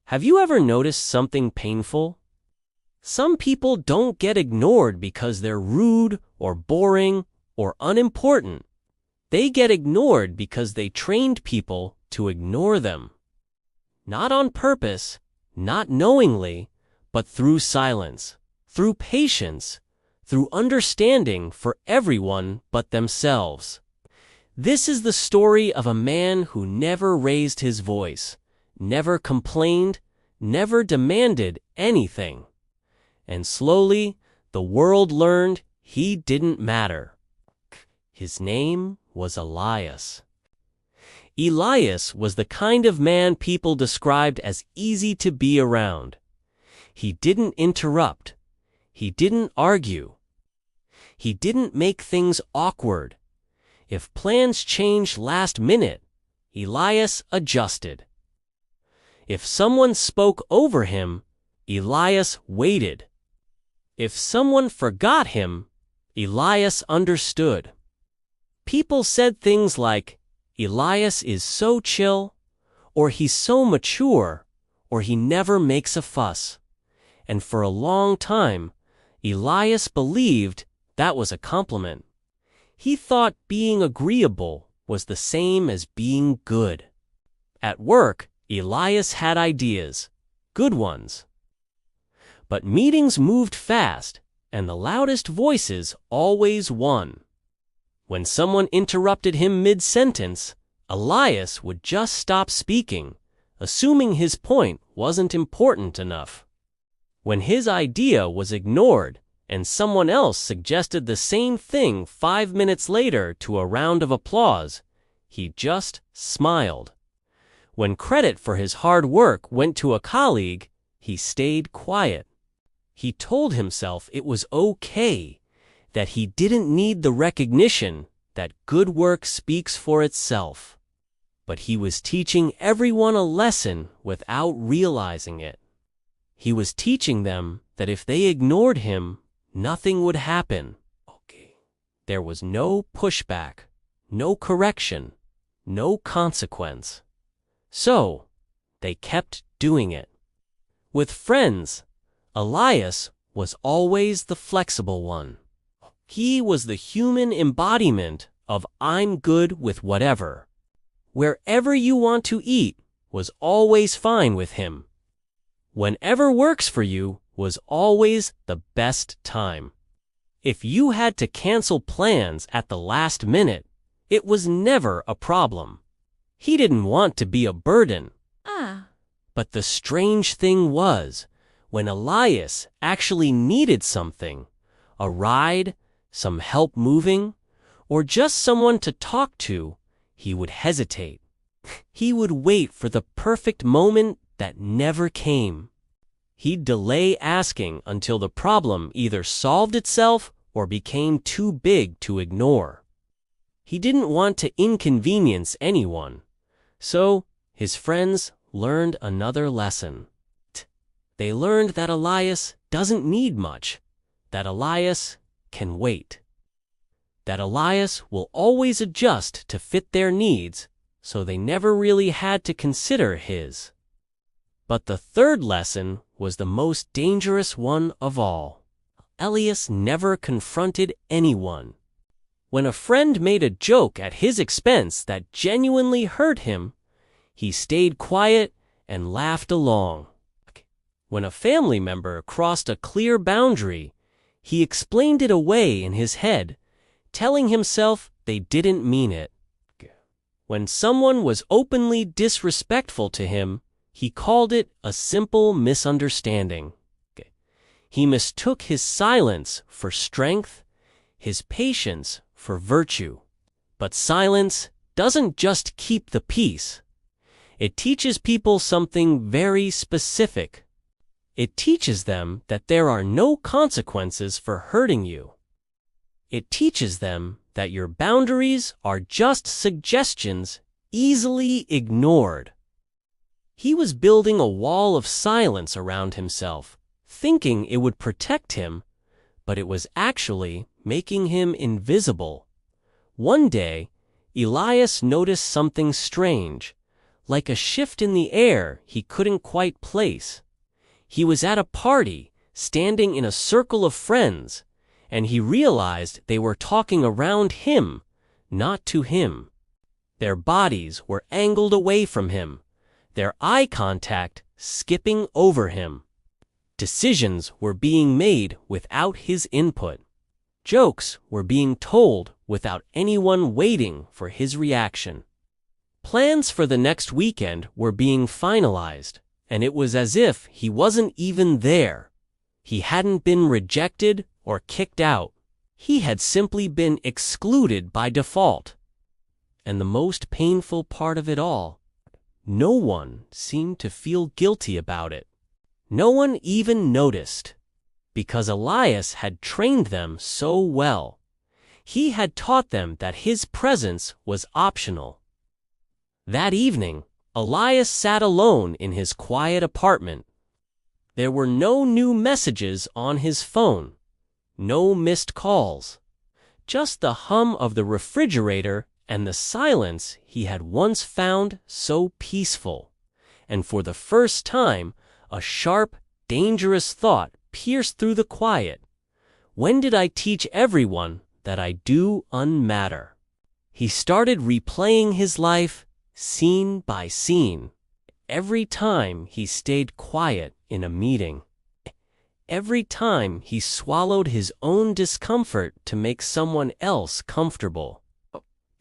Have you ever noticed something painful? Some people don't get ignored because they're rude or boring or unimportant. They get ignored because they trained people to ignore them. Not on purpose, not knowingly, but through silence, through patience, through understanding for everyone but themselves. This is the story of a man who never raised his voice, never complained, never demanded anything. And slowly, the world learned he didn't matter. His name was Elias. Elias was the kind of man people described as easy to be around. He didn't interrupt. He didn't argue. He didn't make things awkward. If plans changed last minute, Elias adjusted. If someone spoke over him, Elias waited. If someone forgot him, Elias understood. People said things like, Elias is so chill, or he's so mature, or he never makes a fuss. And for a long time, Elias believed that was a compliment. He thought being agreeable was the same as being good. At work, Elias had ideas, good ones. But meetings moved fast, and the loudest voices always won. When someone interrupted him mid-sentence, Elias would just stop speaking, assuming his point wasn't important enough. When his idea was ignored, and someone else suggested the same thing 5 minutes later to a round of applause, he just smiled. When credit for his hard work went to a colleague, he stayed quiet. He told himself it was okay, that he didn't need the recognition, that good work speaks for itself. But he was teaching everyone a lesson without realizing it. He was teaching them that if they ignored him, nothing would happen. There was no pushback, no correction, no consequence. So, they kept doing it. With friends, Elias was always the flexible one. He was the human embodiment of I'm good with whatever. Wherever you want to eat was always fine with him. Whenever works for you was always the best time. If you had to cancel plans at the last minute, it was never a problem. He didn't want to be a burden. But the strange thing was, when Elias actually needed something, a ride, some help moving, or just someone to talk to, he would hesitate. He would wait for the perfect moment that never came. He'd delay asking until the problem either solved itself or became too big to ignore. He didn't want to inconvenience anyone, so his friends learned another lesson. They learned that Elias doesn't need much, that Elias can wait, that Elias will always adjust to fit their needs, so they never really had to consider his. But the third lesson was the most dangerous one of all. Elias never confronted anyone. When a friend made a joke at his expense that genuinely hurt him, he stayed quiet and laughed along. When a family member crossed a clear boundary, he explained it away in his head, telling himself they didn't mean it. When someone was openly disrespectful to him, he called it a simple misunderstanding. He mistook his silence for strength, his patience for virtue. But silence doesn't just keep the peace. It teaches people something very specific. It teaches them that there are no consequences for hurting you. It teaches them that your boundaries are just suggestions easily ignored. He was building a wall of silence around himself, thinking it would protect him, but it was actually making him invisible. One day, Elias noticed something strange. like a shift in the air he couldn't quite place. He was at a party, standing in a circle of friends, and he realized they were talking around him, not to him. Their bodies were angled away from him, their eye contact skipping over him. Decisions were being made without his input. Jokes were being told without anyone waiting for his reaction. Plans for the next weekend were being finalized, and it was as if he wasn't even there. He hadn't been rejected or kicked out. He had simply been excluded by default. And the most painful part of it all, no one seemed to feel guilty about it. No one even noticed, because Elias had trained them so well. He had taught them that his presence was optional. That evening, Elias sat alone in his quiet apartment. There were no new messages on his phone, no missed calls, just the hum of the refrigerator and the silence he had once found so peaceful. And for the first time, a sharp, dangerous thought pierced through the quiet. When did I teach everyone that I do unmatter? He started replaying his life, scene by scene. Every time he stayed quiet in a meeting. Every time he swallowed his own discomfort to make someone else comfortable.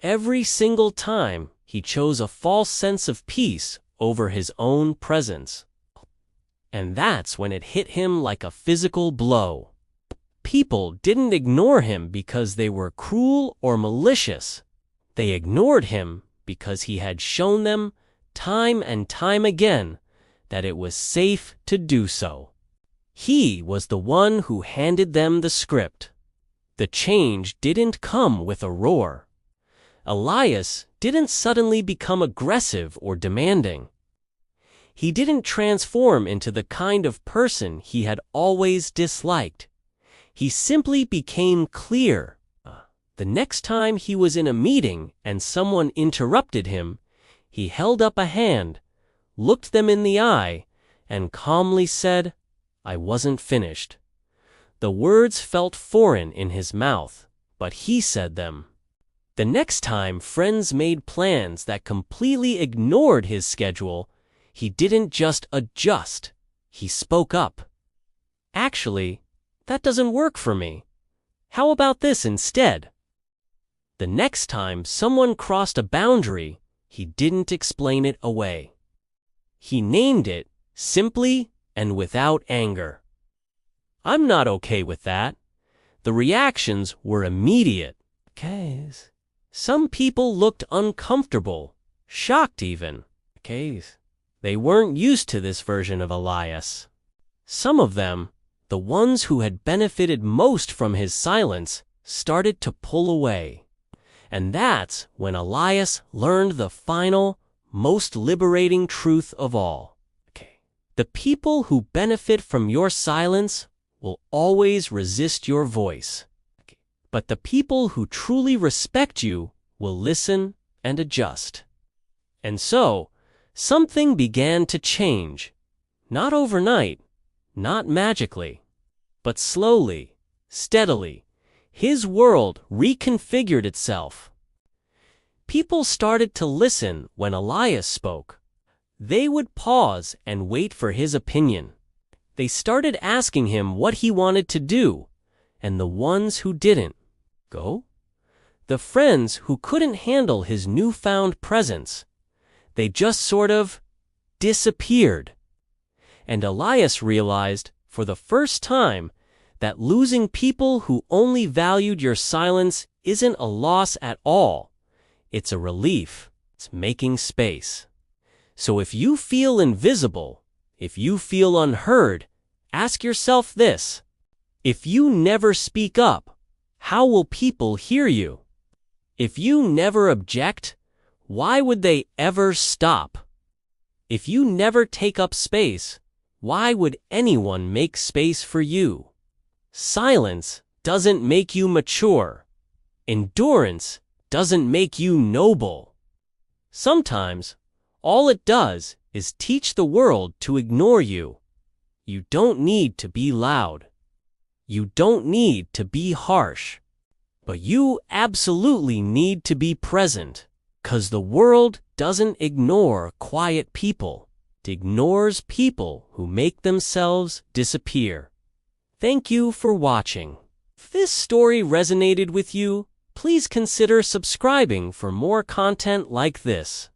Every single time he chose a false sense of peace over his own presence. And that's when it hit him like a physical blow. People didn't ignore him because they were cruel or malicious. They ignored him because he had shown them, time and time again, that it was safe to do so. He was the one who handed them the script. The change didn't come with a roar. Elias didn't suddenly become aggressive or demanding. He didn't transform into the kind of person he had always disliked. He simply became clear. The next time he was in a meeting and someone interrupted him, he held up a hand, looked them in the eye, and calmly said, "I wasn't finished." The words felt foreign in his mouth, but he said them. The next time friends made plans that completely ignored his schedule, he didn't just adjust, he spoke up. "Actually, that doesn't work for me. How about this instead?" The next time someone crossed a boundary, he didn't explain it away. He named it simply and without anger. "I'm not okay with that." The reactions were immediate. Some people looked uncomfortable, shocked even. They weren't used to this version of Elias. Some of them, the ones who had benefited most from his silence, started to pull away. And that's when Elias learned the final, most liberating truth of all. The people who benefit from your silence will always resist your voice. But the people who truly respect you will listen and adjust. And so, something began to change. Not overnight, not magically, but slowly, steadily. His world reconfigured itself. People started to listen when Elias spoke. They would pause and wait for his opinion. They started asking him what he wanted to do, and the ones who didn't, go? The friends who couldn't handle his newfound presence, they just sort of disappeared. And Elias realized, for the first time, that losing people who only valued your silence isn't a loss at all. It's a relief. It's making space. So if you feel invisible, if you feel unheard, ask yourself this. If you never speak up, how will people hear you? If you never object, why would they ever stop? If you never take up space, why would anyone make space for you? Silence doesn't make you mature. Endurance doesn't make you noble. Sometimes, All it does is teach the world to ignore you. You don't need to be loud. You don't need to be harsh. But you absolutely need to be present, 'cause the world doesn't ignore quiet people. It ignores people who make themselves disappear. Thank you for watching. If this story resonated with you, please consider subscribing for more content like this.